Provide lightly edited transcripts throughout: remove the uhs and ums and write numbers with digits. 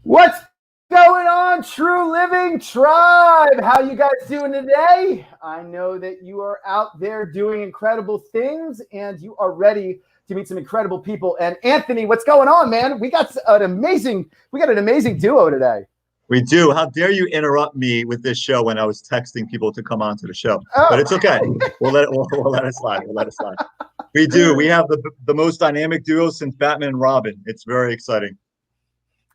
What's going on, True Living Tribe? How you guys doing today? I know that you are out there doing incredible things and you are ready to meet some incredible people. And Anthony, what's going on, man? We got an amazing duo today. We do. How dare you interrupt me with this show when I was texting people to come on to the show? Oh. But it's okay. We'll let it slide. We'll let it slide. We do. We have the most dynamic duo since Batman and Robin. It's very exciting.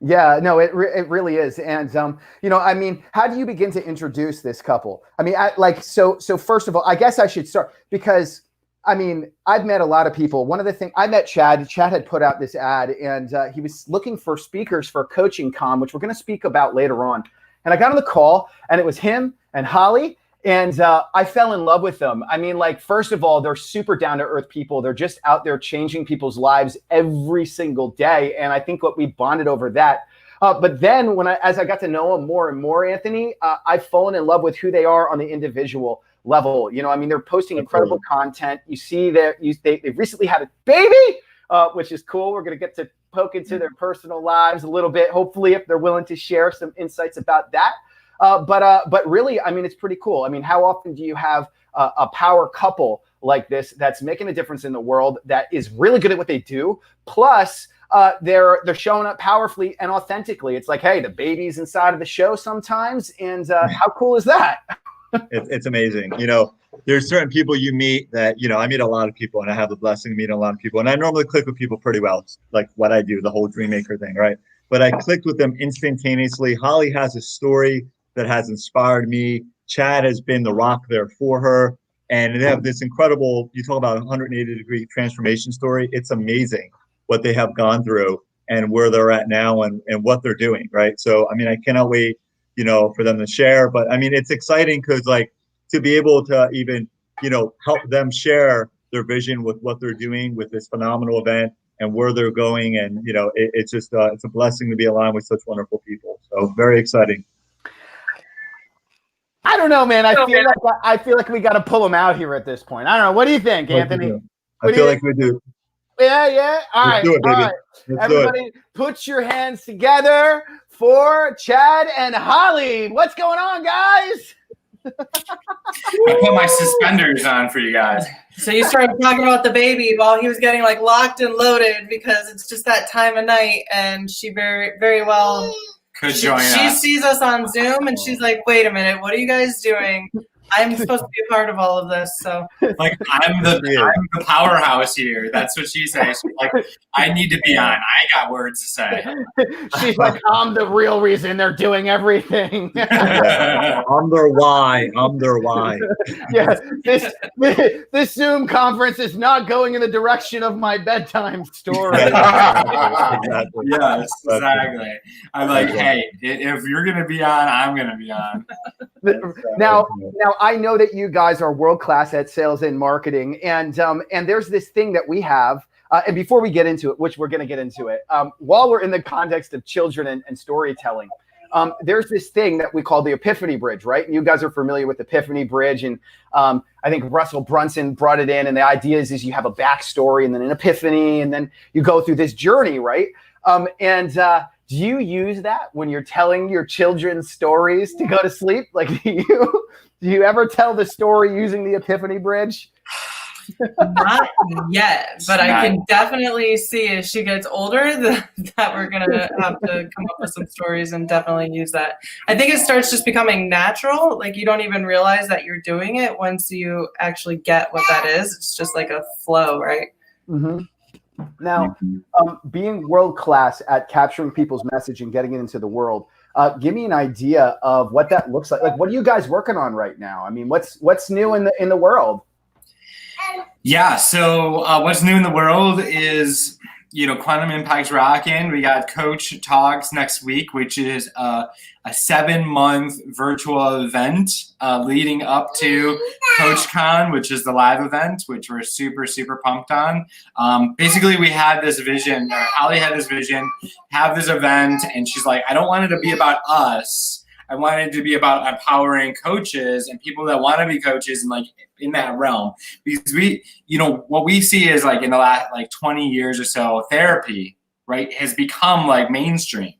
Yeah, no, it really is. And, I mean, how do you begin to introduce this couple? I mean, so first of all, I guess I should start because, I mean, I've met a lot of people. One of the things, I met Chad. Chad had put out this ad and he was looking for speakers for a coaching con, which we're going to speak about later on. And I got on the call and it was him and Holly. And I fell in love with them. I mean, like, first of all, they're super down to earth people. They're just out there changing people's lives every single day. And I think what we bonded over that. But then as I got to know them more and more, Anthony, I've fallen in love with who they are on the individual level. You know, I mean, they're posting incredible content. You see that they've recently had a baby, which is cool. We're going to get to poke into their personal lives a little bit, hopefully, if they're willing to share some insights about that. But really, I mean, it's pretty cool. I mean, how often do you have a power couple like this that's making a difference in the world, that is really good at what they do? Plus, they're showing up powerfully and authentically. It's like, hey, the baby's inside of the show sometimes. And how cool is that? It's amazing. You know, there's certain people you meet that, you know, I meet a lot of people and I have the blessing of meeting a lot of people. And I normally click with people pretty well. It's like what I do, the whole dream maker thing, right? But I clicked with them instantaneously. Holly has a story that has inspired me. Chad has been the rock there for her. And they have this incredible, you talk about a 180-degree transformation story. It's amazing what they have gone through and where they're at now and what they're doing, right? So, I mean, I cannot wait, you know, for them to share. But, I mean, it's exciting because, like, to be able to even, you know, help them share their vision with what they're doing with this phenomenal event and where they're going. And, you know, it's just, it's a blessing to be aligned with such wonderful people. So very exciting. I don't know, man. I feel like we got to pull them out here at this point. I don't know. What do you think, Anthony? I feel like we do. Yeah. All right. Let's do it, baby. All right. Everybody, put your hands together for Chad and Holly. What's going on, guys? I put my suspenders on for you guys. So you started talking about the baby while he was getting like locked and loaded because it's just that time of night, and she very, very well could join us. She sees us on Zoom and she's like, "Wait a minute, what are you guys doing? I'm supposed to be a part of all of this." So, like, I'm the powerhouse here. That's what she says. She's like, I need to be on. I got words to say. She's like, I'm the real reason they're doing everything. I'm their why. Yeah, this Zoom conference is not going in the direction of my bedtime story. Exactly. Yes, exactly. I'm like, hey, if you're gonna be on, I'm gonna be on. Now, I know that you guys are world-class at sales and marketing, and there's this thing that we have, and before we get into it, which we're going to get into it, while we're in the context of children and storytelling, there's this thing that we call the Epiphany Bridge, right? And you guys are familiar with the Epiphany Bridge, and I think Russell Brunson brought it in, and the idea is you have a backstory and then an epiphany, and then you go through this journey, right? Do you use that when you're telling your children stories to go to sleep? Like, do you ever tell the story using the Epiphany Bridge? Not yet, but I can definitely see as she gets older that we're going to have to come up with some stories and definitely use that. I think it starts just becoming natural. Like, you don't even realize that you're doing it once you actually get what that is. It's just like a flow, right? Mm-hmm. Now, being world-class at capturing people's message and getting it into the world, give me an idea of what that looks like. Like, what are you guys working on right now? I mean, what's new in the world? Yeah, so what's new in the world is, you know, Quantum Impact's rocking. We got CoachTalks next week, which is a 7-month virtual event leading up to CoachCon, which is the live event, which we're super, super pumped on. Basically, we had this vision, or Holly had this vision, have this event, and she's like, I don't want it to be about us. I wanted to be about empowering coaches and people that want to be coaches and like in that realm, because we, you know, what we see is like in the last like 20 years or so, therapy, right, has become like mainstream.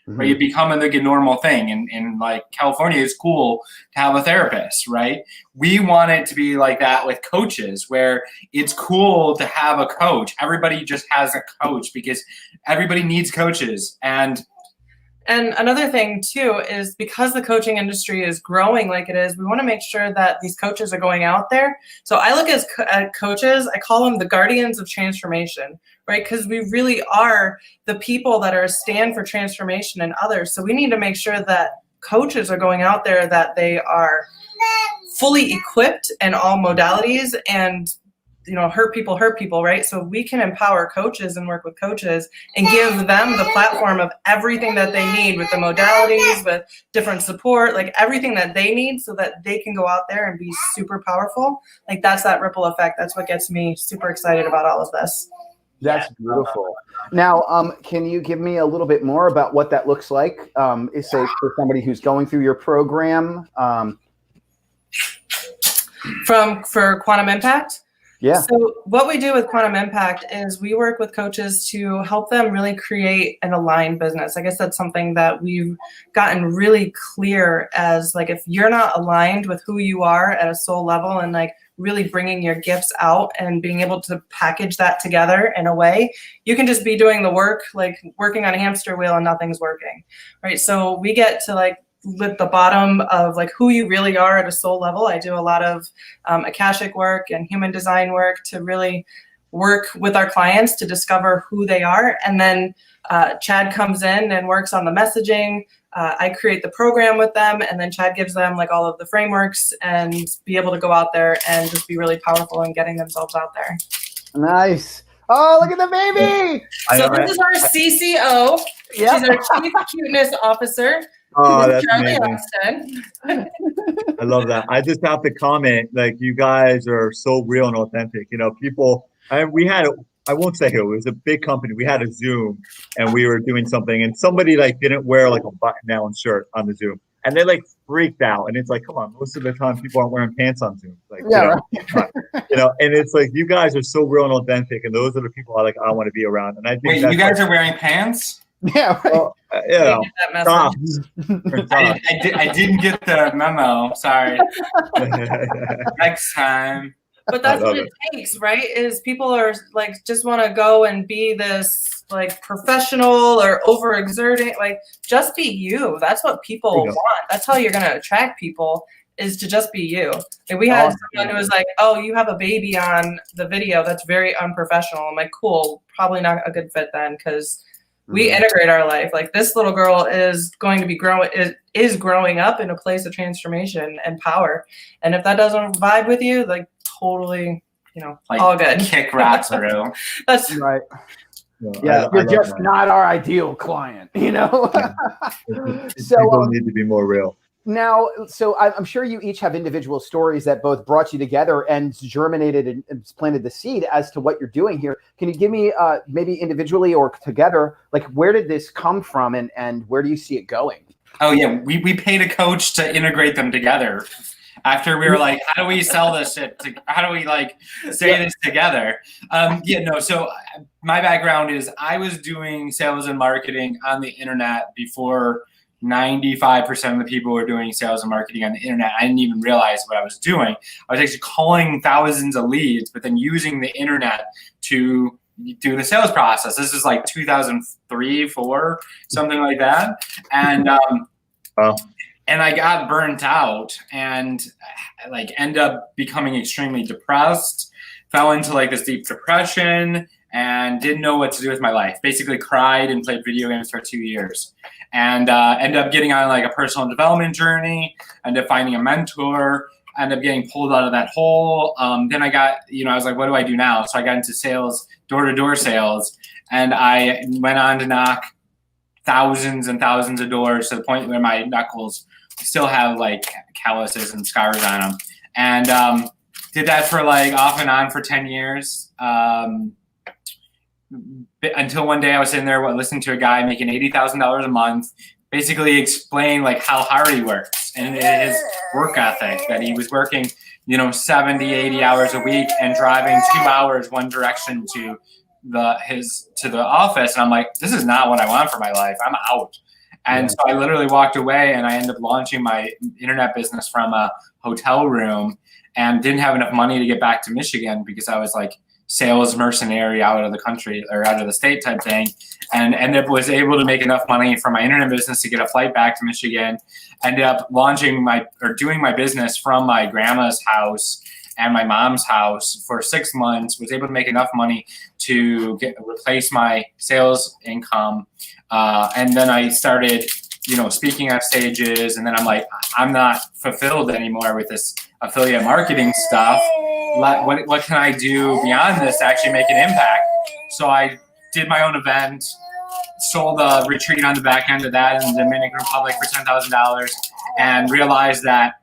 right? You're becoming like a normal thing. And like California, it's cool to have a therapist, right? We want it to be like that with coaches, where it's cool to have a coach. Everybody just has a coach because everybody needs coaches. And another thing too is, because the coaching industry is growing like it is, we want to make sure that these coaches are going out there. So I look at coaches, I call them the guardians of transformation, right? Because we really are the people that are a stand for transformation in others. So we need to make sure that coaches are going out there, that they are fully equipped in all modalities, and hurt people, right? So we can empower coaches and work with coaches and give them the platform of everything that they need, with the modalities, with different support, like everything that they need, so that they can go out there and be super powerful. Like, that's that ripple effect. That's what gets me super excited about all of this. That's beautiful. Now, can you give me a little bit more about what that looks like? Is say for somebody who's going through your program? For Quantum Impact? Yeah. So what we do with Quantum Impact is we work with coaches to help them really create an aligned business. I guess that's something that we've gotten really clear as, like, if you're not aligned with who you are at a soul level, and like really bringing your gifts out and being able to package that together in a way, you can just be doing the work, like working on a hamster wheel, and nothing's working, right? So we get to like with the bottom of like who you really are at a soul level. I do a lot of Akashic work and human design work to really work with our clients to discover who they are. And then Chad comes in and works on the messaging. I create the program with them, and then Chad gives them like all of the frameworks, and be able to go out there and just be really powerful in getting themselves out there. Nice. Oh, look at the baby. So this is our CCO. Yep. She's our Chief Cuteness Officer. Oh, that's Charlie amazing. Austin. I love that. I just have to comment, like, you guys are so real and authentic. People, we had, I won't say who, it was a big company. We had a Zoom, and we were doing something, and somebody like didn't wear like a button down shirt on the Zoom, and they like freaked out. And it's like, come on, most of the time people aren't wearing pants on Zoom. Like, yeah, right. And it's like, you guys are so real and authentic, and those are the people I want to be around. And I think wait, you guys are wearing pants? Yeah. Right. I didn't get the memo. Sorry. Next time. But that's what it takes, right? Is people are like, just want to go and be this like professional or overexerting. Like, just be you. That's what people want. That's how you're going to attract people, is to just be you. And we had someone who was like, oh, you have a baby on the video. That's very unprofessional. I'm like, cool. Probably not a good fit then, because we integrate our life. Like, this little girl is going to be growing up in a place of transformation and power. And if that doesn't vibe with you, like, totally, like, all good. Kick rocks through. That's right. Yeah, you're just not our ideal client, So people need to be more real. Now, so I'm sure you each have individual stories that both brought you together and germinated and planted the seed as to what you're doing here. Can you give me maybe individually or together, like, where did this come from, and where do you see it going? Oh yeah, we paid a coach to integrate them together. After we were like, how do we sell this shit? How do we like say this together? So my background is I was doing sales and marketing on the internet before 95% of the people were doing sales and marketing on the internet. I didn't even realize what I was doing. I was actually calling thousands of leads, but then using the internet to do the sales process. This is like 2003, 4, something like that. And and I got burnt out, and like ended up becoming extremely depressed, fell into like this deep depression, and didn't know what to do with my life. Basically cried and played video games for 2 years. And ended up getting on like a personal development journey, ended up finding a mentor, ended up getting pulled out of that hole. Then I got, I was like, what do I do now? So I got into sales, door-to-door sales, and I went on to knock thousands and thousands of doors to the point where my knuckles still have like calluses and scars on them. And did that for like off and on for 10 years. Until one day I was sitting there listening to a guy making $80,000 a month, basically explain like how hard he works and his work ethic, that he was working, 70, 80 hours a week and driving 2 hours one direction to the office. And I'm like, this is not what I want for my life. I'm out. And so I literally walked away, and I ended up launching my internet business from a hotel room, and didn't have enough money to get back to Michigan because I was like sales mercenary out of the country or out of the state type thing, and was able to make enough money from my internet business to get a flight back to Michigan. Ended up doing my business from my grandma's house and my mom's house for 6 months, was able to make enough money to replace my sales income. And then I started, speaking on stages, and then I'm like, I'm not fulfilled anymore with this affiliate marketing stuff. What can I do beyond this to actually make an impact? So I did my own event, sold a retreat on the back end of that in the Dominican Republic for $10,000, and realized that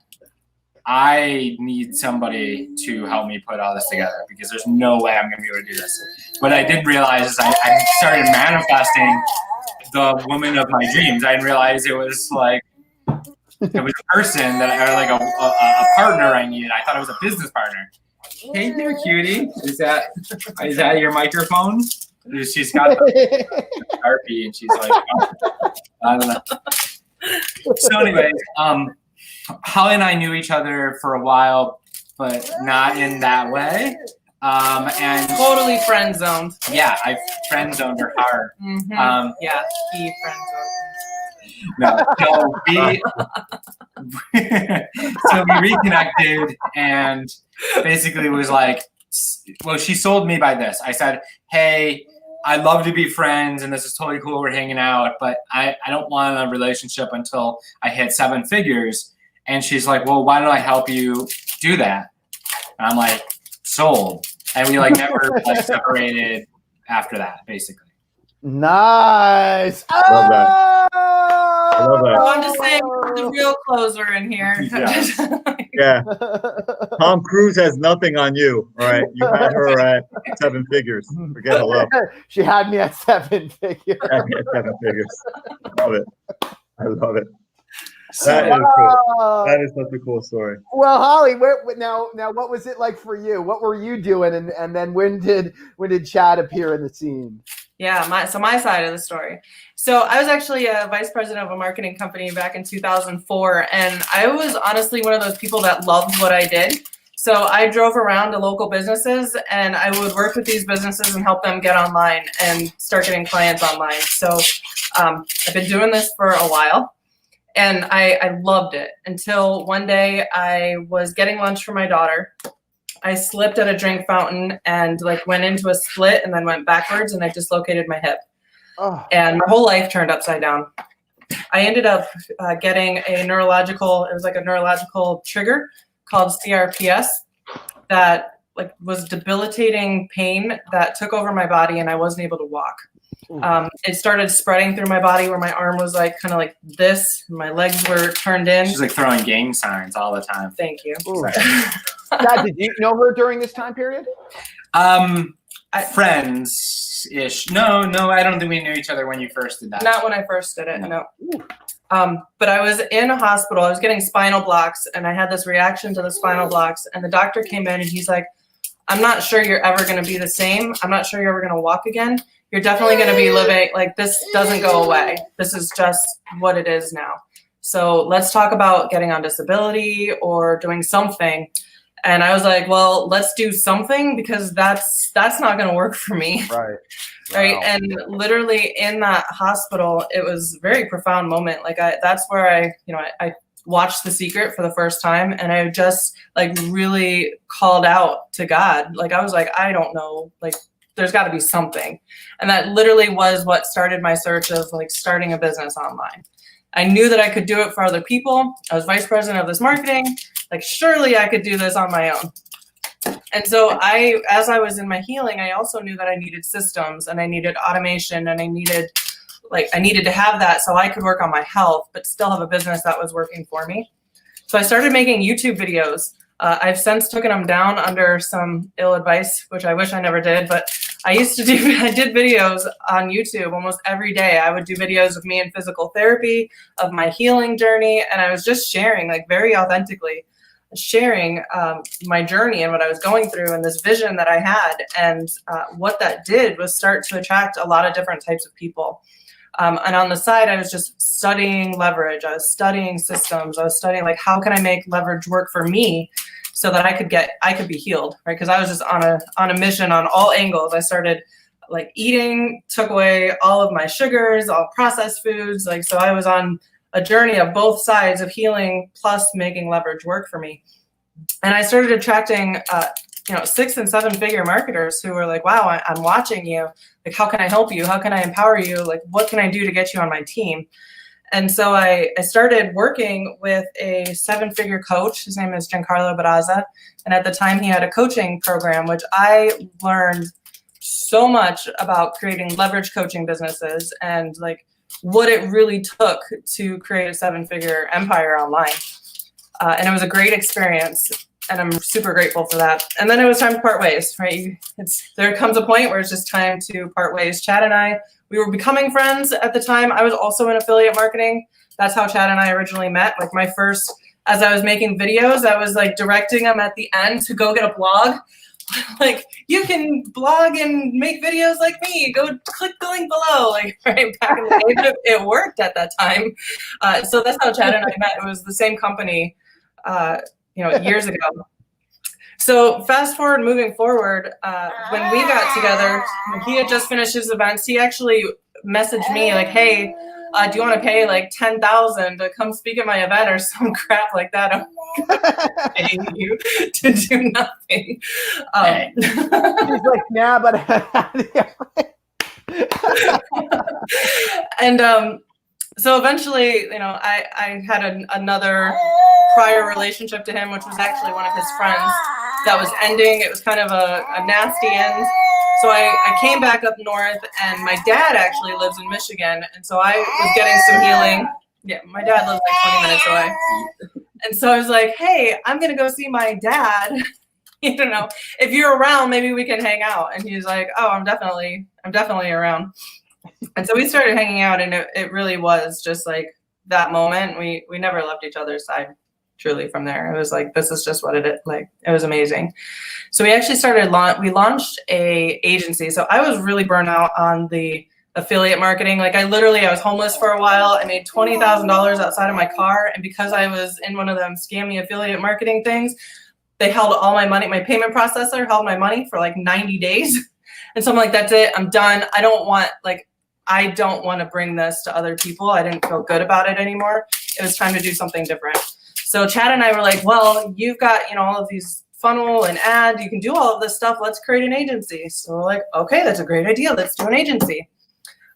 I need somebody to help me put all this together, because there's no way I'm going to be able to do this. What I didn't realize is I started manifesting the woman of my dreams. I didn't realize it was like, it was a person that, or like a partner I needed. I thought it was a business partner. Hey there, cutie. Is that your microphone? She's got the Sharpie, and she's like, oh, I don't know. So anyways, Holly and I knew each other for a while, but not in that way. And Totally friend zoned. Yeah, I friend zoned her hard. Mm-hmm. Yeah, he friend zoned. No, so we reconnected, and basically was like, well, she sold me by this. I said, hey, I'd love to be friends, and this is totally cool, we're hanging out, but I don't want a relationship until I hit 7 figures. And she's like, well, why don't I help you do that? And I'm like, sold. And we like never like separated after that, basically. Nice. Love that. I love that. I wanted to say the real closer in here. Yeah. Tom Cruise has nothing on you. All right. You had her at 7 figures. Forget hello. She had me at 7 figures. At 7 figures. Love it. I love it. That is cool. That is such a cool story. Well, Holly, now what was it like for you? What were you doing, and then when did Chad appear in the scene? Yeah, my side of the story. So I was actually a vice president of a marketing company back in 2004, and I was honestly one of those people that loved what I did. So I drove around to local businesses, and I would work with these businesses and help them get online and start getting clients online. So I've been doing this for a while. And I loved it until one day I was getting lunch for my daughter. I slipped at a drink fountain and like went into a split and then went backwards, and I dislocated my hip. Oh. And my whole life turned upside down. I ended up getting a neurological trigger called CRPS that like was debilitating pain that took over my body, and I wasn't able to walk. It started spreading through my body where my arm was like kind of like this. And my legs were turned in. She's like throwing gang signs all the time. Thank you. Dad, did you know her during this time period? Friends-ish. No, I don't think we knew each other when you first did that. Not when I first did it, no. But I was in a hospital. I was getting spinal blocks, and I had this reaction to the spinal blocks. And the doctor came in, and he's like, I'm not sure you're ever going to be the same. I'm not sure you're ever going to walk again. You're definitely going to be living, like, this doesn't go away. This is just what it is now. So let's talk about getting on disability or doing something. And I was like, well, let's do something, because that's not going to work for me. Right. Right. Wow. And literally in that hospital, it was a very profound moment. Like that's where I watched The Secret for the first time, and I just like really called out to God. Like I was like, I don't know, like there's got to be something. And that literally was what started my search of like starting a business online. I knew that I could do it for other people. I was vice president of this marketing. Like, surely I could do this on my own. And so as I was in my healing, I also knew that I needed systems, and I needed automation, and I needed to have that so I could work on my health, but still have a business that was working for me. So I started making YouTube videos. I've since taken them down under some ill advice, which I wish I never did, but I did videos on YouTube almost every day. I would do videos of me in physical therapy, of my healing journey, and I was just sharing, like very authentically, sharing my journey and what I was going through and this vision that I had. And what that did was start to attract a lot of different types of people. And on the side, I was just studying leverage. I was studying systems. I was studying like, how can I make leverage work for me so that I could be healed, right? Because I was just on a mission on all angles. I started like eating, took away all of my sugars, all processed foods. Like, so I was on a journey of both sides of healing plus making leverage work for me. And I started attracting, 6 and 7 figure marketers who were like, wow, I'm watching you. Like, how can I help you? How can I empower you? Like, what can I do to get you on my team? And so I started working with a 7-figure coach. His name is Giancarlo Barraza. And at the time he had a coaching program, which I learned so much about creating leverage coaching businesses and like what it really took to create a 7-figure empire online. And it was a great experience. And I'm super grateful for that. And then it was time to part ways, right? There comes a point where it's just time to part ways. Chad and I, we were becoming friends at the time. I was also in affiliate marketing. That's how Chad and I originally met. Like my first, as I was making videos, I was like directing them at the end to go get a blog. Like, you can blog and make videos like me. Go click the link below. Like, right back in the day, but it worked at that time. So that's how Chad and I met. It was the same company. Years ago. So fast forward, moving forward, when we got together, he had just finished his events. He actually messaged me like, hey, do you want to pay like $10,000 to come speak at my event or some crap like that? I'm paying you to do nothing. He's like, nah, but and so eventually, I had another prior relationship to him, which was actually one of his friends that was ending. It was kind of a nasty end. So I came back up north, and my dad actually lives in Michigan. And so I was getting some healing. Yeah, my dad lives like 20 minutes away. And so I was like, hey, I'm going to go see my dad. If you're around, maybe we can hang out. And he's like, oh, I'm definitely around. And so we started hanging out, and it really was just like that moment. We never left each other's side truly from there. It was like, this is just what it is. Like, it was amazing. So we actually we launched a agency. So I was really burnt out on the affiliate marketing. Like I was homeless for a while. I made $20,000 outside of my car. And because I was in one of them scammy affiliate marketing things, they held all my money. My payment processor held my money for like 90 days. And so I'm like, that's it. I'm done. I don't want to bring this to other people. I didn't feel good about it anymore. It was time to do something different. So Chad and I were like, well, you've got, all of these funnel and ad, you can do all of this stuff. Let's create an agency. So we're like, okay, that's a great idea. Let's do an agency.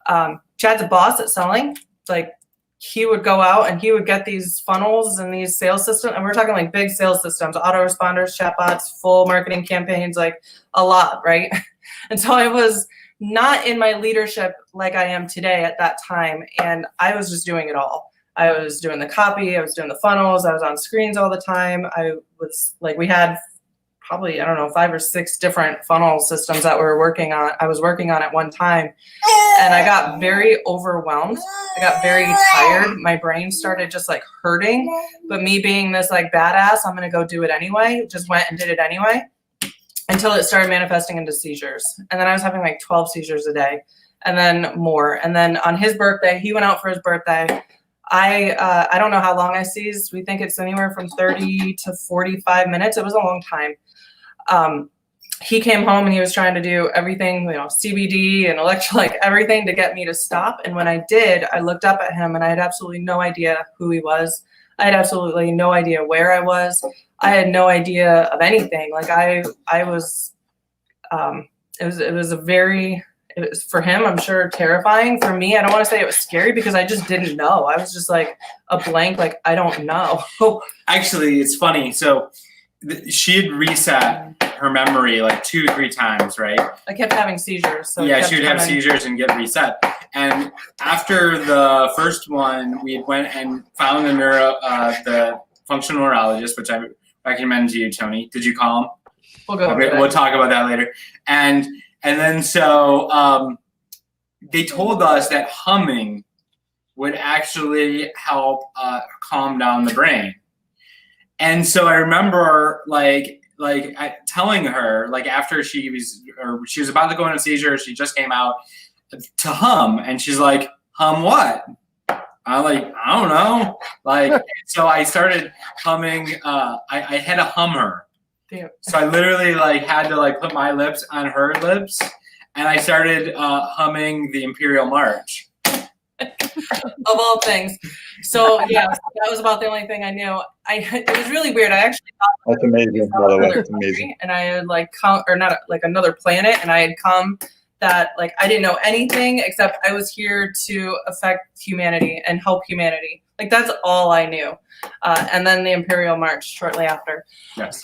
Chad's a boss at selling. Like he would go out and he would get these funnels and these sales systems. And we're talking like big sales systems, autoresponders, chatbots, full marketing campaigns, like a lot, right? And so I was not in my leadership like I am today at that time. And I was just doing it all. I was doing the copy. I was doing the funnels. I was on screens all the time. We had probably, 5 or 6 different funnel systems that I was working on at one time. And I got very overwhelmed. I got very tired. My brain started just like hurting. But me being this like badass, I'm going to go do it anyway. Just went and did it anyway until it started manifesting into seizures. And then I was having like 12 seizures a day and then more. And then on his birthday, he went out for his birthday. I don't know how long I seized. We think it's anywhere from 30 to 45 minutes. It was a long time. He came home and he was trying to do everything, CBD and electrolyte, everything to get me to stop. And when I did, I looked up at him and I had absolutely no idea who he was. I had absolutely no idea where I was. I had no idea of anything. Like I was, it was for him, I'm sure, terrifying. For me, I don't want to say it was scary because I just didn't know. I was just like a blank, like, I don't know. Actually, it's funny. So she had reset her memory like 2 or 3 times, right? I kept having seizures. So yeah, she would have seizures and get reset. And after the first one, we went and found the functional neurologist, which I recommend to you, Tony. Did you call him? We'll talk about that later. And then so they told us that humming would actually help calm down the brain. And so I remember telling her, like after she was about to go into seizure, she just came out, to hum. And she's like, hum what? I'm like, I don't know. Like, so I started humming. I had a hummer. Damn. So I literally like had to like put my lips on her lips, and I started humming the Imperial March. Of all things. So yeah, that was about the only thing I knew. It was really weird. I actually thought That's amazing, by the way. That's amazing. country, and I had like come, or not like another planet, and I had come that like I didn't know anything except I was here to affect humanity and help humanity. Like that's all I knew. And then the Imperial March shortly after. Yes.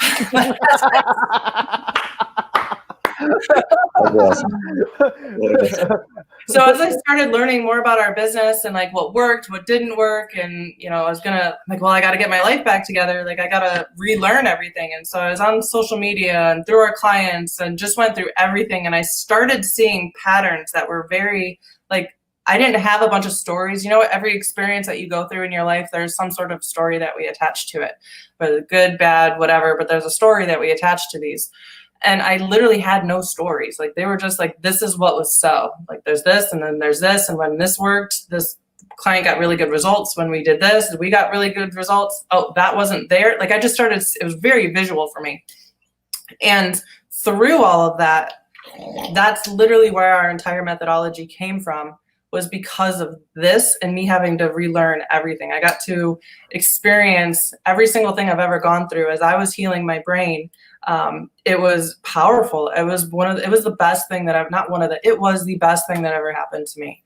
That's awesome. So as I started learning more about our business and like what worked, what didn't work, and I was like, well, I got to get my life back together. Like I got to relearn everything. And so I was on social media and through our clients and just went through everything. And I started seeing patterns that were very like, I didn't have a bunch of stories. Every experience that you go through in your life, there's some sort of story that we attach to it, whether good, bad, whatever, but there's a story that we attach to these. And I literally had no stories. Like they were just like, this is what was so. Like there's this and then there's this. And when this worked, this client got really good results. When we did this, we got really good results. Oh, that wasn't there. Like I just started, it was very visual for me. And through all of that, that's literally where our entire methodology came from, was because of this and me having to relearn everything. I got to experience every single thing I've ever gone through as I was healing my brain. It was powerful. It was the best thing it was the best thing that ever happened to me.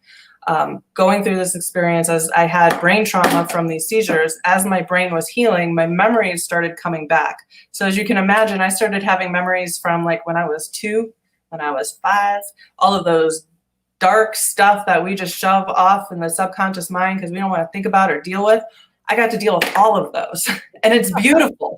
Going through this experience, as I had brain trauma from these seizures, as my brain was healing, my memories started coming back. So as you can imagine, I started having memories from like when I was 2, when I was 5, all of those dark stuff that we just shove off in the subconscious mind because we don't want to think about or deal with. I got to deal with all of those, and it's beautiful,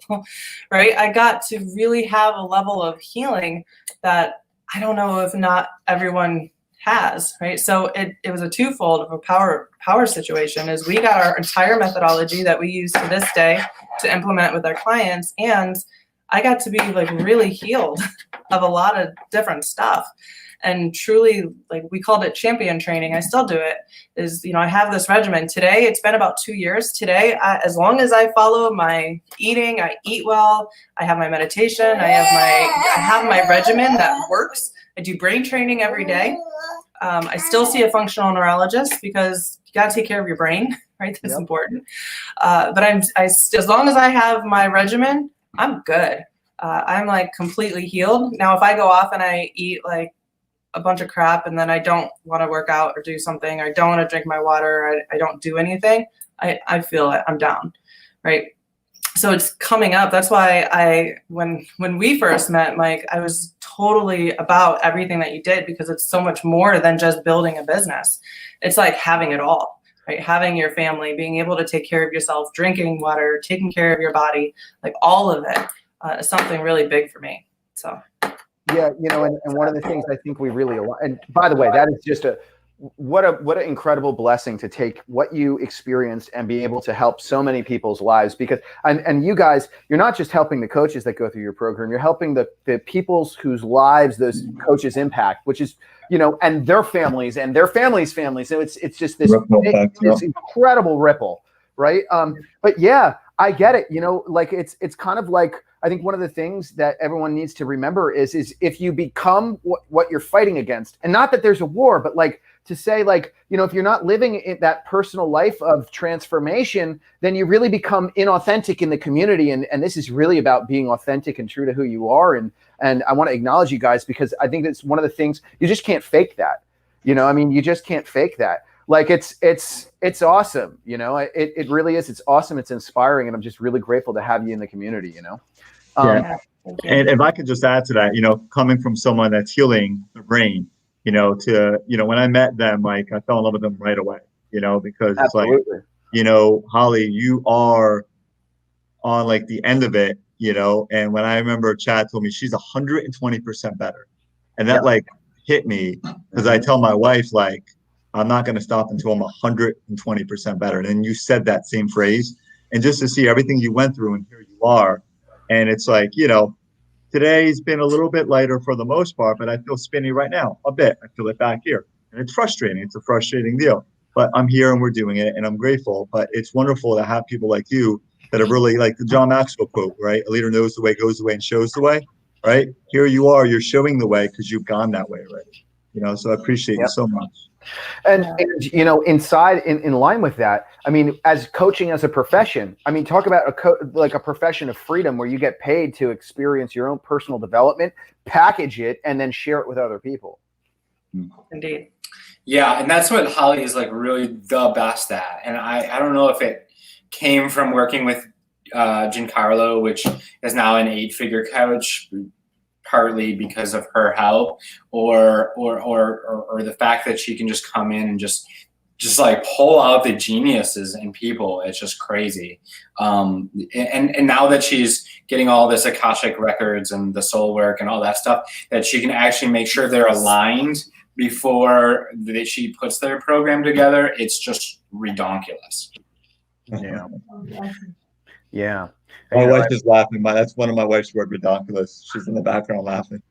right? I got to really have a level of healing that I don't know if not everyone has, right? So it was a twofold of a power situation. Is we got our entire methodology that we use to this day to implement with our clients, and I got to be like really healed of a lot of different stuff. And truly, like we called it champion training. I still do it. I have this regimen. Today, it's been about 2 years. Today, as long as I follow my eating, I eat well, I have my meditation, I have my regimen that works. I do brain training every day. I still see a functional neurologist because you got to take care of your brain, right? That's important. But as long as I have my regimen, I'm good. I'm like completely healed. Now, if I go off and I eat like a bunch of crap and then I don't want to work out or do something, or I don't want to drink my water, or I don't do anything, I feel it. I'm down, right? So it's coming up. That's why when we first met, Mike, I was totally about everything that you did, because it's so much more than just building a business. It's like having it all, right? Having your family, being able to take care of yourself, drinking water, taking care of your body, like all of it is something really big for me. So. Yeah, and one of the things I think we really, and by the way, that is just what an incredible blessing to take what you experienced and be able to help so many people's lives, because, and you guys, you're not just helping the coaches that go through your program, you're helping the people's whose lives those coaches impact, which is, and their families and their families' families. So it's just this incredible ripple, right? But yeah, I get it. Like it's kind of like, I think one of the things that everyone needs to remember is if you become what you're fighting against, and not that there's a war, but like to say like, if you're not living in that personal life of transformation, then you really become inauthentic in the community. And this is really about being authentic and true to who you are. And I want to acknowledge you guys, because I think that's one of the things, you just can't fake that. You just can't fake that. Like it's awesome. It really is. It's awesome. It's inspiring. And I'm just really grateful to have you in the community, Yeah. And if I could just add to that, coming from someone that's healing the brain, to, when I met them, like I fell in love with them right away, because it's Absolutely. like, Holly, you are on like the end of it, and when I remember Chad told me she's 120% better. And that like hit me, because I tell my wife, like, I'm not going to stop until I'm 120% better. And then you said that same phrase, and just to see everything you went through, and here you are. And it's like, today's been a little bit lighter for the most part, but I feel spinny right now a bit. I feel it back here. And it's frustrating. It's a frustrating deal. but I'm here and we're doing it, and I'm grateful. But it's wonderful to have people like you that are really like the John Maxwell quote, right? A leader knows the way, goes the way, and shows the way, right? Here you are, you're showing the way because you've gone that way already. So I appreciate you so much. And inside in line with that, I mean, as coaching as a profession, I mean, talk about a profession of freedom where you get paid to experience your own personal development, package it, and then share it with other people. Indeed. Yeah, and that's what Holly is like really the best at. And I don't know if it came from working with Giancarlo, which is now an 8-figure coach, partly because of her help, or the fact that she can just come in and just like pull out the geniuses in people. It's just crazy. And now that she's getting all this Akashic records and the soul work and all that stuff, that she can actually make sure they're aligned before she puts their program together, it's just redonkulous. Yeah. Yeah. My wife is laughing. That's one of my wife's word, redonkulous. She's in the background laughing.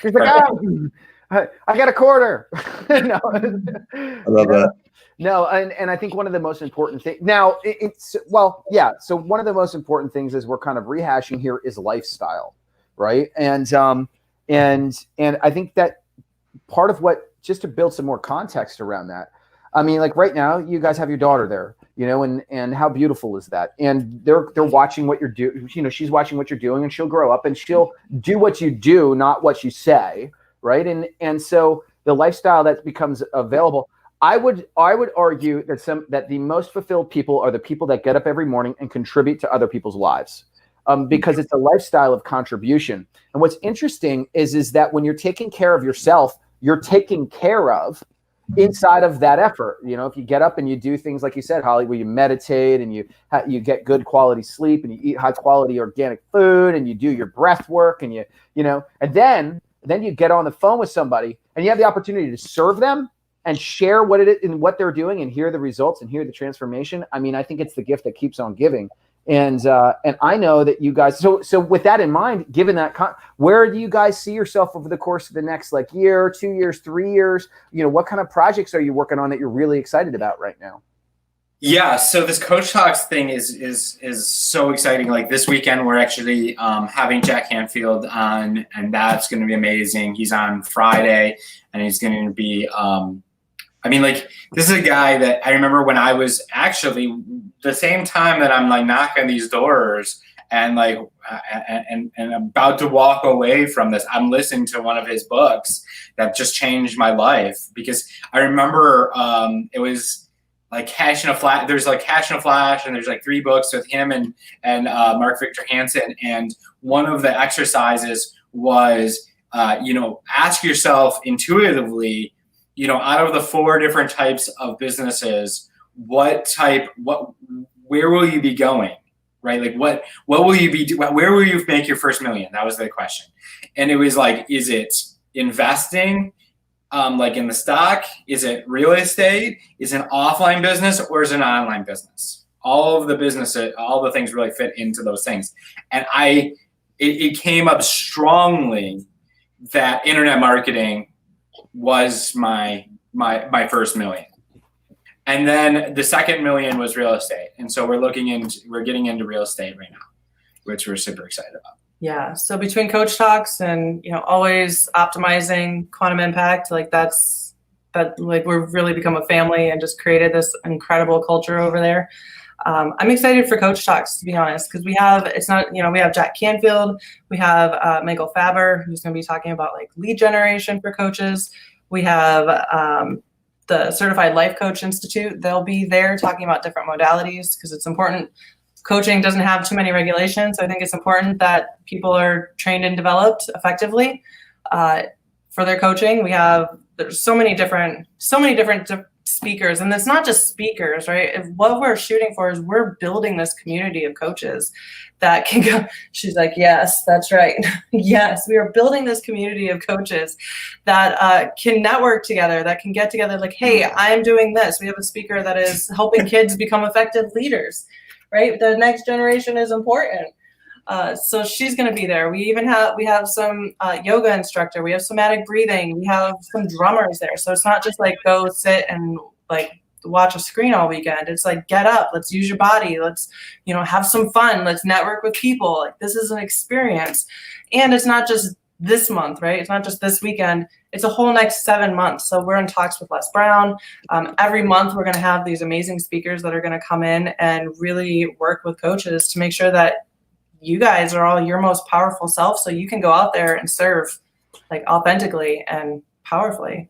She's like, oh, I got a quarter. No. I love that. No, and I think one of the most important things now so one of the most important things is we're kind of rehashing here is lifestyle, right? And I think that part of what, just to build some more context around that, I mean, like right now, you guys have your daughter there, and how beautiful is that? And they're watching what you're doing. She's watching what you're doing, and she'll grow up and she'll do what you do, not what you say, right? And so the lifestyle that becomes available, I would argue that the most fulfilled people are the people that get up every morning and contribute to other people's lives, because it's a lifestyle of contribution. And what's interesting is that when you're taking care of yourself, you're taking care of inside of that effort. If you get up and you do things like you said, Holly, where you meditate and you get good quality sleep and you eat high quality organic food and you do your breath work and and then you get on the phone with somebody and you have the opportunity to serve them and share what it is and what they're doing and hear the results and hear the transformation. I mean, I think it's the gift that keeps on giving. And I know that you guys, so with that in mind, given that, where do you guys see yourself over the course of the next year, 2 years, 3 years? What kind of projects are you working on that you're really excited about right now? Yeah, so this CoachTalks thing is so exciting. Like this weekend, we're actually having Jack Canfield on, and that's going to be amazing. He's on Friday, and he's going to be this is a guy that I remember when I was actually the same time that I'm knocking these doors and and about to walk away from this, I'm listening to one of his books that just changed my life, because I remember it was Cash in a Flash. There's Cash in a Flash, and there's 3 books with him and Mark Victor Hansen, and one of the exercises was ask yourself intuitively, out of the 4 different types of businesses, where will you be going, right? What will you be doing? Where will you make your first $1 million? That was the question. And it was is it investing, in the stock? Is it real estate? Is it an offline business, or is it an online business? All of the businesses, all the things really fit into those things. And it came up strongly that internet marketing was my first $1 million. And then the second $1 million was real estate. And so we're getting into real estate right now, which we're super excited about. Yeah. So between CoachTalks and, always optimizing quantum impact, we've really become a family and just created this incredible culture over there. I'm excited for CoachTalks, to be honest, because we have Jack Canfield, we have Michael Faber, who's going to be talking about lead generation for coaches. We have the Certified Life Coach Institute. They'll be there talking about different modalities, because it's important. Coaching doesn't have too many regulations. So I think it's important that people are trained and developed effectively for their coaching. There's so many different speakers, and it's not just speakers, right? What we're shooting for is we're building this community of coaches that can go. She's like, yes, that's right. Yes, we are building this community of coaches that can network together, that can get together hey, I'm doing this. We have a speaker that is helping kids become effective leaders, right? The next generation is important. So she's going to be there. We have some yoga instructor. We have somatic breathing. We have some drummers there. So it's not just go sit and watch a screen all weekend. It's like, get up, let's use your body, let's, you know, have some fun, let's network with people. Like, this is an experience. And it's not just this month, right? It's not just this weekend. It's a whole next 7 months. So we're in talks with Les Brown. Every month we're going to have these amazing speakers that are going to come in and really work with coaches to make sure that you guys are all your most powerful self, so you can go out there and serve like authentically and powerfully.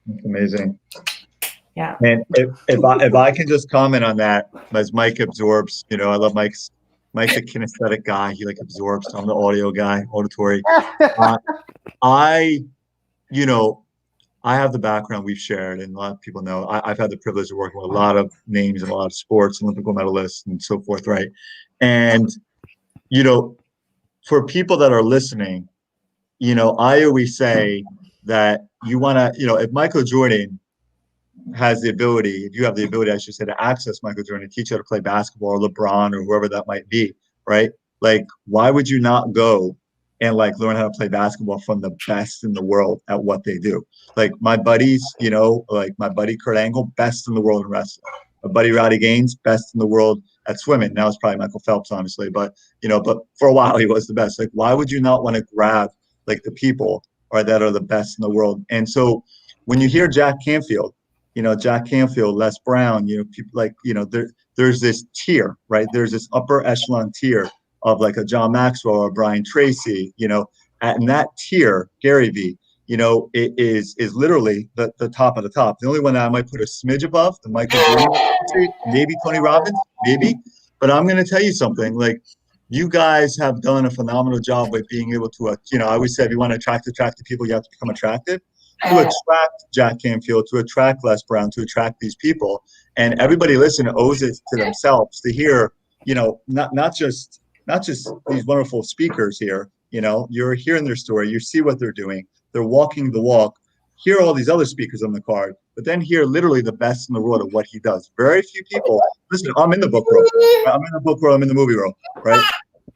That's amazing. Yeah. And if I can just comment on that, as Mike absorbs, you know, I love Mike's a kinesthetic guy. He like absorbs. I'm the audio guy, auditory. You know, I have the background we've shared, and a lot of people know I've had the privilege of working with a lot of names in a lot of sports, Olympic medalists and so forth, right? And, you know, for people that are listening, you know, I always say that you want to, you know, if Michael Jordan has the ability, if you have the ability, I should say, to access Michael Jordan, teach you how to play basketball, or LeBron, or whoever that might be, right? Like, why would you not go and like learn how to play basketball from the best in the world at what they do? Like my buddies, you know, like my buddy Kurt Angle, best in the world in wrestling. My buddy Roddy Gaines, best in the world at swimming. Now it's probably Michael Phelps, honestly, but you know, but for a while he was the best. Like, why would you not want to grab like the people that are the best in the world? And so when you hear Jack Canfield, you know, Jack Canfield, Les Brown, you know, people like, you know, there's this tier, right? There's this upper echelon tier of like a John Maxwell or Brian Tracy, you know, and that tier, Gary Vee, you know, it is literally the top of the top. The only one that I might put a smidge above, the Michael Jordan, maybe Tony Robbins, maybe. But I'm going to tell you something, like, you guys have done a phenomenal job by being able to, you know, I always said, if you want to attract people, you have to become attractive. To attract Jack Canfield, to attract Les Brown, to attract these people. And everybody listening owes it to themselves to hear, you know, not just these wonderful speakers here, you know, you're hearing their story, you see what they're doing, they're walking the walk, hear all these other speakers on the card, but then hear literally the best in the world of what he does. Very few people, listen, I'm in the book world, I'm in the book world, I'm in the movie world, right?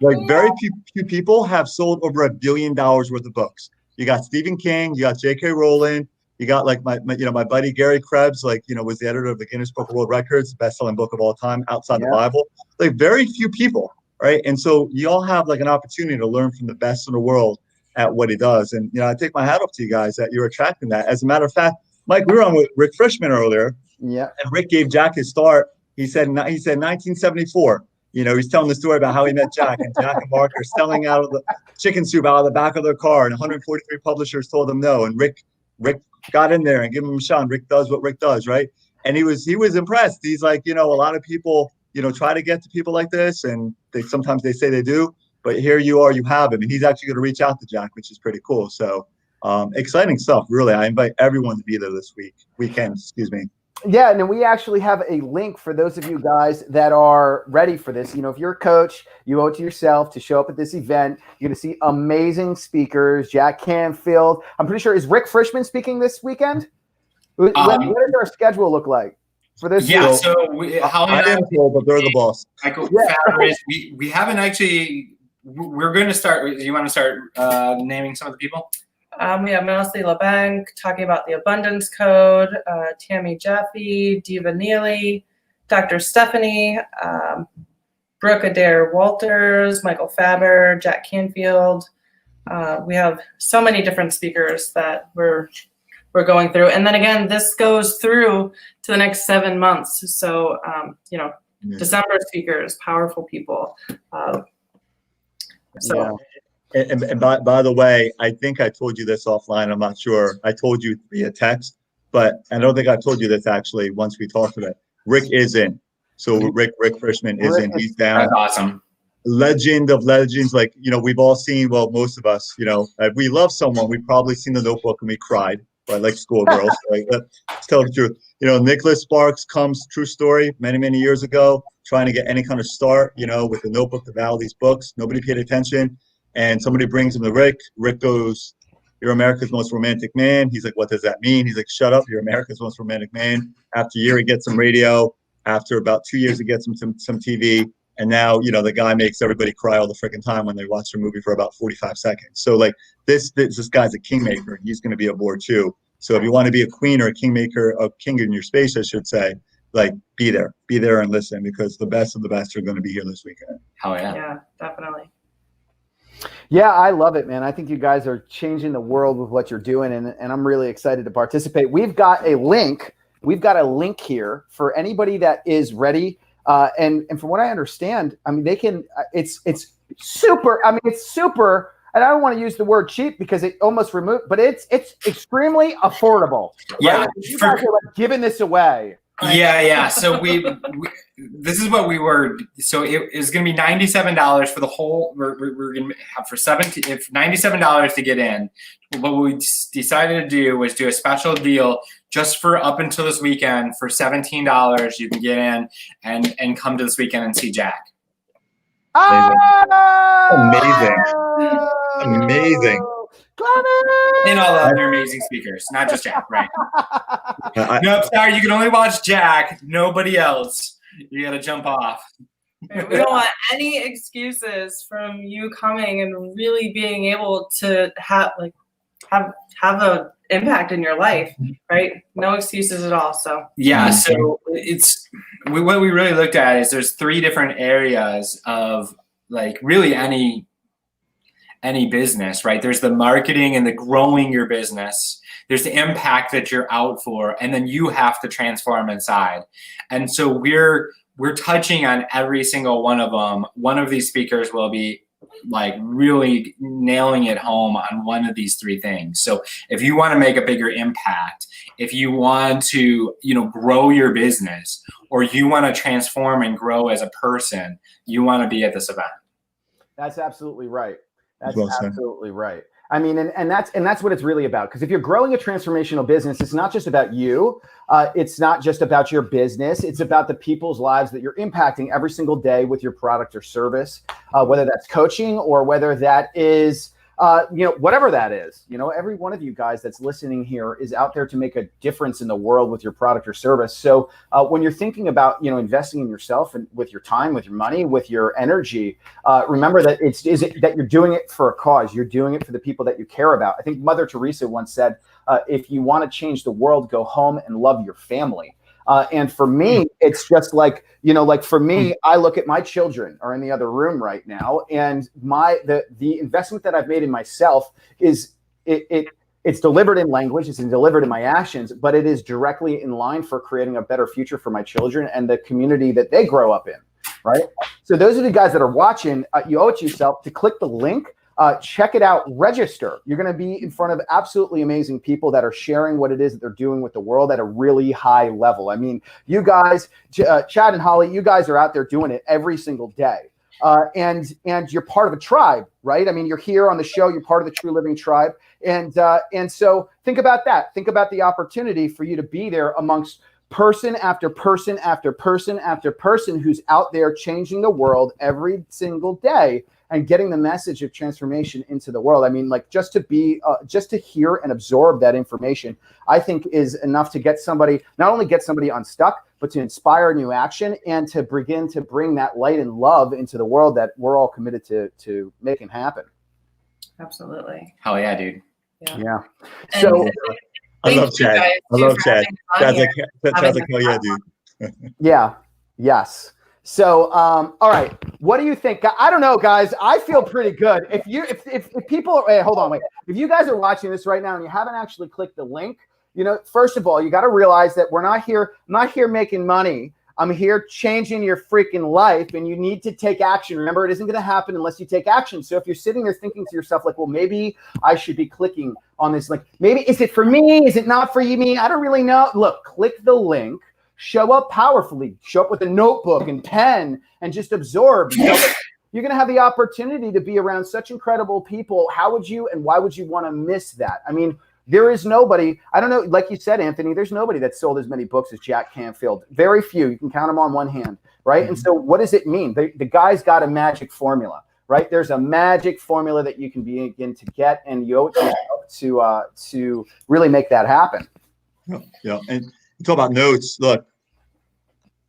Like very few people have sold over $1 billion worth of books. You got Stephen King, you got J.K. Rowling, you got like my buddy Gary Krebs, like, you know, was the editor of the Guinness Book of World Records, best-selling book of all time outside the Bible. Like very few people, right? And so you all have like an opportunity to learn from the best in the world at what he does. And, you know, I take my hat off to you guys that you're attracting that. As a matter of fact, Mike, we were on with Rick Frischman earlier. Yeah. And Rick gave Jack his start. He said 1974. You know, he's telling the story about how he met Jack, and Jack and Mark are selling out of the chicken soup out of the back of their car, and 143 publishers told him no. And Rick got in there and gave him a shot. And Rick does what Rick does, right? And he was impressed. He's like, you know, a lot of people, you know, try to get to people like this, and sometimes they say they do, but here you are, you have him, and he's actually going to reach out to Jack, which is pretty cool. So exciting stuff, really. I invite everyone to be there this weekend. Yeah, and then we actually have a link for those of you guys that are ready for this. You know, if you're a coach, you owe it to yourself to show up at this event. You're going to see amazing speakers, Jack Canfield. I'm pretty sure, is Rick Frischman speaking this weekend? What does our schedule look like for this? Yeah, so Holly and I am told, but they're the boss. We haven't actually, we're going to start, you want to start naming some of the people? We have Melcy LeBanc talking about the Abundance Code, Tammy Jaffe, Diva Neely, Dr. Stephanie, Brooke Adair Walters, Michael Faber, Jack Canfield. We have so many different speakers that we're going through. And then again, this goes through to the next 7 months. So, you know, December speakers, powerful people. And by the way, I think I told you this offline. I'm not sure. I told you via text, but I don't think I told you this actually once we talked about it. Rick is in. So Rick Frischman is in. He's down. That's awesome. Legend of legends. Like, you know, we've all seen, well, most of us, you know, if we love someone, we've probably seen The Notebook and we cried, right? Like schoolgirls. Right? Let's tell the truth. You know, Nicholas Sparks comes, true story, many years ago, trying to get any kind of start, you know, with The Notebook, the Val, these books. Nobody paid attention. And somebody brings him to Rick. Rick goes, "You're America's most romantic man." He's like, "What does that mean?" He's like, "Shut up. You're America's most romantic man." After a year, he gets some radio. After about 2 years, he gets him some TV. And now, you know, the guy makes everybody cry all the freaking time when they watch the movie for about 45 seconds. So, like, this guy's a kingmaker. He's going to be aboard, too. So if you want to be a queen or a kingmaker, a king in your space, I should say, like be there and listen, because the best of the best are going to be here this weekend. Oh yeah. Yeah, definitely. Yeah, I love it, man. I think you guys are changing the world with what you're doing, and I'm really excited to participate. We've got a link. We've got a link here for anybody that is ready. And from what I understand, I mean, they can. It's super. I mean, it's super. And I don't want to use the word cheap because it almost removed, but it's extremely affordable. Yeah, right? You guys are like giving this away. Yeah. So this is what we were. So it is going to be $97 for the whole. We're going to have for $97 to get in. What we decided to do was do a special deal just for up until this weekend for $17. You can get in and come to this weekend and see Jack. Amazing. And all the other amazing speakers, not just Jack, right? Nope, sorry, you can only watch Jack, nobody else. You got to jump off. We don't want any excuses from you coming and really being able to have a impact in your life, right? No excuses at all. So yeah, so what we really looked at is there's 3 different areas of like really any business, right? There's the marketing and the growing your business. There's the impact that you're out for, and then you have to transform inside. And so we're touching on every single one of them. One of these speakers will be like really nailing it home on one of these 3 things. So if you want to make a bigger impact, if you want to, grow your business, or you want to transform and grow as a person, you want to be at this event. That's absolutely right. That's well absolutely right. I mean, and that's what it's really about. Because if you're growing a transformational business, it's not just about you. It's not just about your business. It's about the people's lives that you're impacting every single day with your product or service, whether that's coaching or whether that is, whatever that is. Every one of you guys that's listening here is out there to make a difference in the world with your product or service. So when you're thinking about, investing in yourself and with your time, with your money, with your energy, remember that that you're doing it for a cause. You're doing it for the people that you care about. I think Mother Teresa once said, if you want to change the world, go home and love your family. And for me, it's just like, for me, I look at my children are in the other room right now. And the investment that I've made in myself is it's delivered in language, it's delivered in my actions, but it is directly in line for creating a better future for my children and the community that they grow up in. Right. So those are the guys that are watching. You owe it to yourself to click the link. Check it out, register. You're going to be in front of absolutely amazing people that are sharing what it is that they're doing with the world at a really high level. I mean, you guys, Chad and Holly, you guys are out there doing it every single day. And you're part of a tribe, right? I mean, you're here on the show, you're part of the True Living Tribe. And so think about that. Think about the opportunity for you to be there amongst person after person after person after person who's out there changing the world every single day and getting the message of transformation into the world. I mean, like just to hear and absorb that information, I think is enough to get somebody, not only get somebody unstuck, but to inspire new action and to begin to bring that light and love into the world that we're all committed to making happen. Absolutely. Hell yeah, dude. Yeah. So I love Chad. I love Chad. Chad's like, hell yeah, dude. Yeah. Yes. So, all right. What do you think? I don't know, guys. I feel pretty good. If people, hey, hold on, wait. If you guys are watching this right now and you haven't actually clicked the link, first of all, you got to realize that I'm not here making money. I'm here changing your freaking life, and you need to take action. Remember, it isn't going to happen unless you take action. So if you're sitting there thinking to yourself, like, well, maybe I should be clicking on this link. Maybe, is it for me? Is it not for me? I don't really know. Look, click the link. Show up powerfully, show up with a notebook and pen and just absorb. You're going to have the opportunity to be around such incredible people. How would you and why would you want to miss that? I mean, there is nobody, I don't know, like you said, Anthony, there's nobody that sold as many books as Jack Canfield. Very few. You can count them on one hand, right? Mm-hmm. And so what does it mean? The guy's got a magic formula, right? There's a magic formula that you can begin to get, and you owe it to yourself to really make that happen. Yeah. And it's all about notes. Look,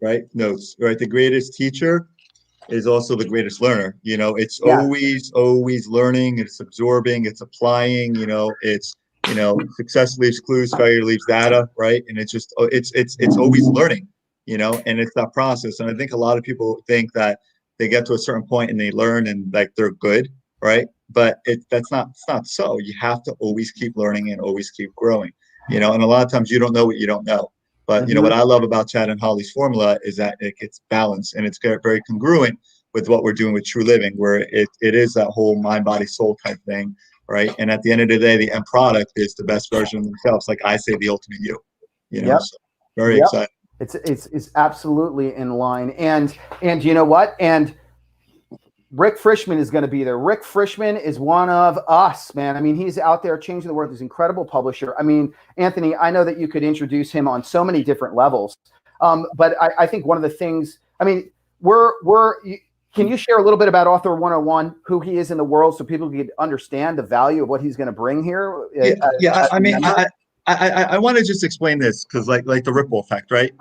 right? Notes, right? The greatest teacher is also the greatest learner. It's always learning, it's absorbing, it's applying, it's success leaves clues, failure leaves data, right? And it's just, it's always learning, and it's that process. And I think a lot of people think that they get to a certain point and they learn and like they're good, right? But it's not so. You have to always keep learning and always keep growing, and a lot of times you don't know what you don't know. But what I love about Chad and Holly's formula is that it's balanced and it's very congruent with what we're doing with True Living, where it is that whole mind, body, soul type thing, right? And at the end of the day, the end product is the best version of themselves. Like I say, the ultimate you. So very excited. It's absolutely in line. And you know what? And Rick Frischman is going to be there. Rick Frischman is one of us, man. I mean, he's out there changing the world. He's an incredible publisher. I mean, Anthony, I know that you could introduce him on so many different levels. But I think one of the things, I mean, can you share a little bit about Author 101, who he is in the world, so people can understand the value of what he's going to bring here? I want to just explain this because like the ripple effect, right?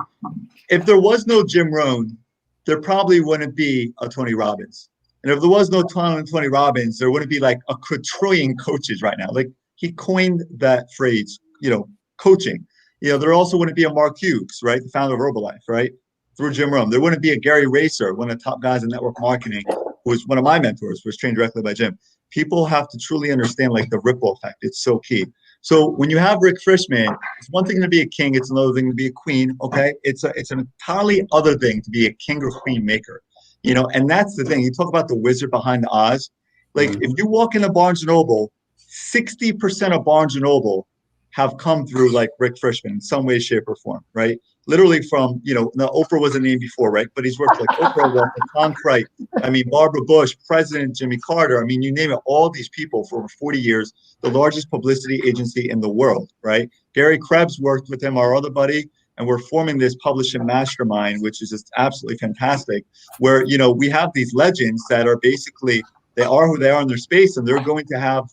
If there was no Jim Rohn, there probably wouldn't be a Tony Robbins. And if there was no Tony Robbins, there wouldn't be like a quadrillion coaches right now. Like he coined that phrase, coaching. There also wouldn't be a Mark Hughes, right? The founder of Herbalife, right? Through Jim Rohn. There wouldn't be a Gary Racer, one of the top guys in network marketing, who was one of my mentors, was trained directly by Jim. People have to truly understand like the ripple effect. It's so key. So when you have Rick Frischman, it's one thing to be a king. It's another thing to be a queen. Okay. It's an entirely other thing to be a king or queen maker, and that's the thing. You talk about the wizard behind the Oz. Like if you walk into Barnes & Noble, 60% of Barnes & Noble have come through like Rick Frischman in some way, shape, or form, right? Literally from, Oprah was a name before, right? But he's worked like Oprah, Tom Cright, Barbara Bush, President Jimmy Carter. I mean, you name it, all these people for over 40 years, the largest publicity agency in the world, right? Gary Krebs worked with him, our other buddy, and we're forming this publishing mastermind, which is just absolutely fantastic, where, we have these legends that are basically, they are who they are in their space, and they're going to have,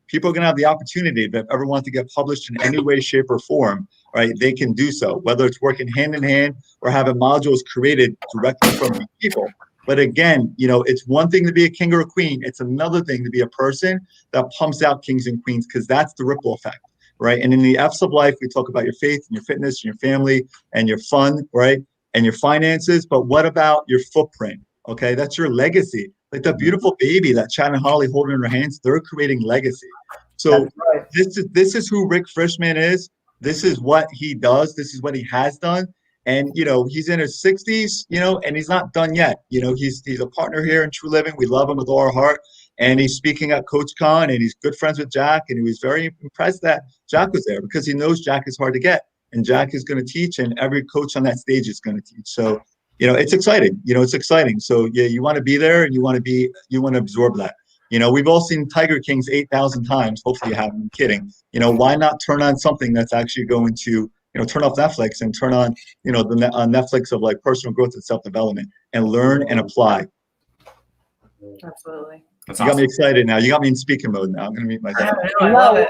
people are going to have the opportunity, if they ever want to get published in any way, shape, or form, right? They can do so, whether it's working hand in hand or having modules created directly from these people. But again, it's one thing to be a king or a queen. It's another thing to be a person that pumps out kings and queens, because that's the ripple effect, right? And in the F's of life, we talk about your faith and your fitness and your family and your fun, right? And your finances. But what about your footprint? Okay, that's your legacy. Like that beautiful baby that Chad and Holly holding in their hands, they're creating legacy. So right. This is who Rick Frischman is. This is what he does. This is what he has done. And, he's in his 60s, and he's not done yet. He's a partner here in True Living. We love him with all our heart. And he's speaking at CoachCon, and he's good friends with Jack. And he was very impressed that Jack was there, because he knows Jack is hard to get. And Jack is going to teach, and every coach on that stage is going to teach. So, it's exciting. It's exciting. So, yeah, you want to be there, and you want to absorb that. We've all seen Tiger Kings 8,000 times. Hopefully you haven't. I'm kidding. Why not turn on something that's actually going to, turn off Netflix and turn on, the Netflix of like personal growth and self-development, and learn and apply. Absolutely. That's awesome. Got me excited now. You got me in speaking mode now. I'm going to meet my dad. I love it.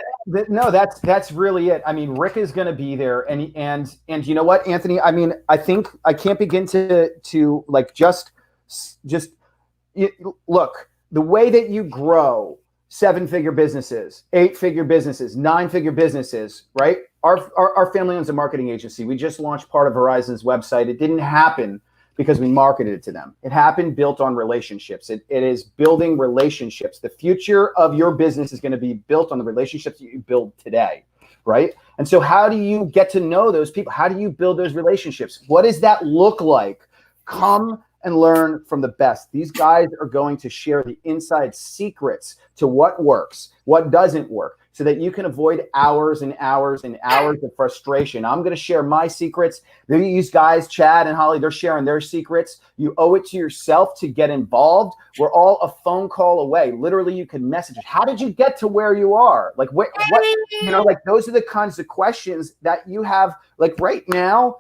No, that's really it. I mean, Rick is going to be there, and you know what, Anthony? I mean, I think I can't begin to like just look, the way that you grow 7-figure businesses, 8-figure businesses, 9-figure businesses, right? Our family owns a marketing agency. We just launched part of Verizon's website. It didn't happen because we marketed it to them. It happened built on relationships. It is building relationships. The future of your business is going to be built on the relationships that you build today, right? And so how do you get to know those people? How do you build those relationships? What does that look like? Come and learn from the best. These guys are going to share the inside secrets to what works, what doesn't work, so that you can avoid hours and hours and hours of frustration. I'm going to share my secrets. These guys, Chad and Holly, they're sharing their secrets. You owe it to yourself to get involved. We're all a phone call away. Literally, you can message us. How did you get to where you are? Like what like those are the kinds of questions that you have. Like right now,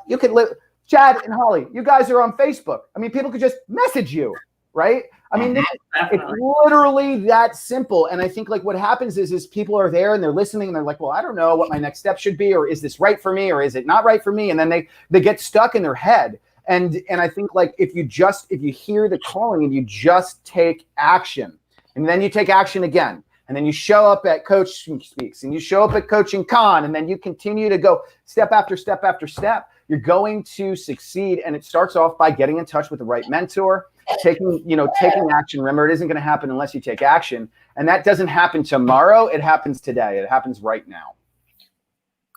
you could live. Chad and Holly, you guys are on Facebook. I mean, people could just message you, right? I mean, it's literally that simple. And I think like what happens is people are there and they're listening and they're like, well, I don't know what my next step should be, or is this right for me, or is it not right for me? And then they get stuck in their head. And I think like if you hear the calling and you just take action, and then you take action again, and then you show up at Coach Speaks, and you show up at Coaching Con, and then you continue to go step after step after step, you're going to succeed. And it starts off by getting in touch with the right mentor, taking action. Remember, it isn't going to happen unless you take action. And that doesn't happen tomorrow. It happens today. It happens right now.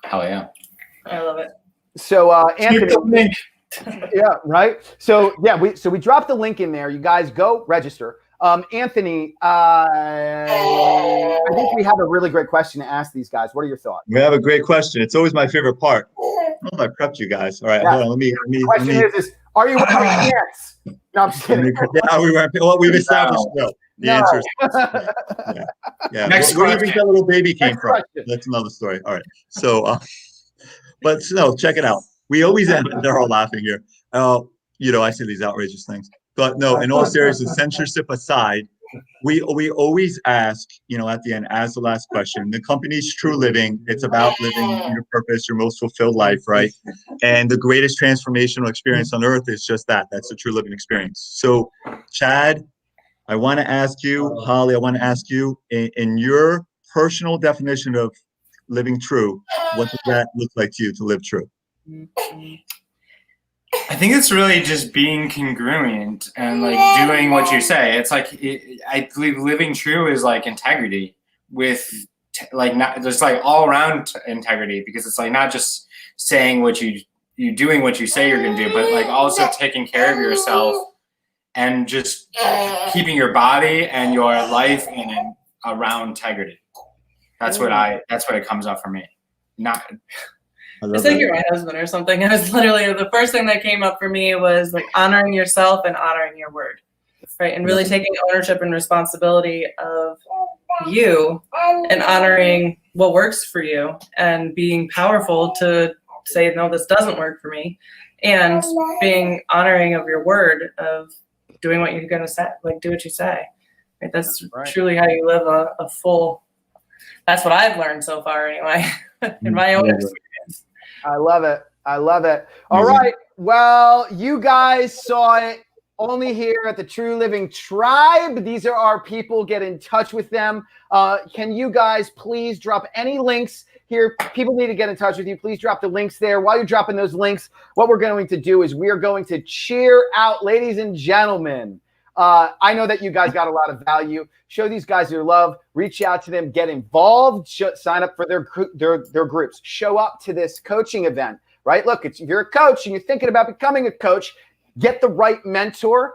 Hell yeah. I love it. So Anthony, yeah, right. So yeah, we dropped the link in there. You guys go register. Anthony, I think we have a really great question to ask these guys. What are your thoughts? We have a great question. It's always my favorite part. Oh, I prepped you guys. All right, yeah. Hold on. Let me. Question is, are you wearing pants? No, I'm just kidding. Yeah, we weren't. Well, we've established no. The answer is yeah. Next Where do you think that little baby came Next from? question. That's another story. All right. So, but no, check it out. We always end. They're all laughing here. I say these outrageous things, but no. In all seriousness, censorship aside, we always ask, at the end, as the last question, the company's true living. It's about living your purpose, your most fulfilled life, right? And the greatest transformational experience on earth is just that. That's the true living experience. So, Chad, I want to ask you, Holly, I want to ask you, in your personal definition of living true, what does that look like to you to live true? I think it's really just being congruent and like doing what you say. It's like I believe living true is like integrity with not just like all around integrity, because it's like not just saying what you doing what you say you're going to do, but like also taking care of yourself and just keeping your body and your life in and around integrity. That's what it comes up for me. It's like you're my husband or something. It was literally the first thing that came up for me was like honoring yourself and honoring your word, right? And really taking ownership and responsibility of you and honoring what works for you and being powerful to say, no, this doesn't work for me. And being honoring of your word of doing what you're going to say, like do what you say. Right? That's truly how you live a full, that's what I've learned so far anyway, in my own experience. I love it. I love it. All right. Well, you guys saw it only here at the True Living Tribe. These are our people. Get in touch with them. Can you guys please drop any links here? People need to get in touch with you. Please drop the links there. While you're dropping those links, what we're going to do is we are going to cheer out, ladies and gentlemen. I know that you guys got a lot of value. Show these guys your love. Reach out to them. Get involved. Sign up for their groups. Show up to this coaching event, right? Look, if you're a coach and you're thinking about becoming a coach, get the right mentor.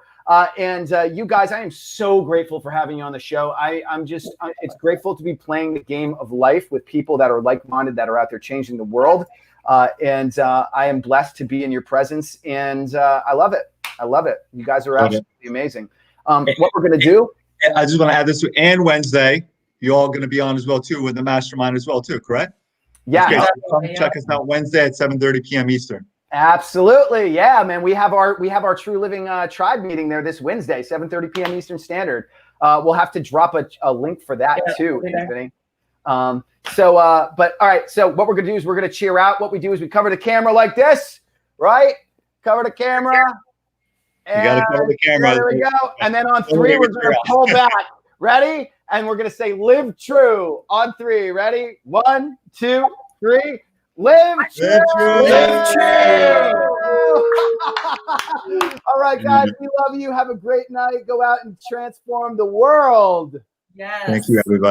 And you guys, I am so grateful for having you on the show. It's grateful to be playing the game of life with people that are like-minded, that are out there changing the world. And I am blessed to be in your presence. And I love it. I love it. You guys are absolutely amazing. What we're going to do. I just want to add this to, and Wednesday, you're all going to be on as well, too, with the mastermind as well, too, correct? Yeah. Okay, so come check us out Wednesday at 7:30 p.m. Eastern. Absolutely. Yeah, man. We have our True Living Tribe meeting there this Wednesday, 7:30 p.m. Eastern Standard. We'll have to drop a link for that too, Anthony. But all right. So what we're going to do is we're going to cheer out. What we do is we cover the camera like this, right? Cover the camera. You got to cover the camera. There we go. And then on 3, we're going to pull back. Ready? And we're going to say live true on 3. Ready? 1, 2, 3. Live true. Live true. All right, guys. We love you. Have a great night. Go out and transform the world. Yes. Thank you, everybody.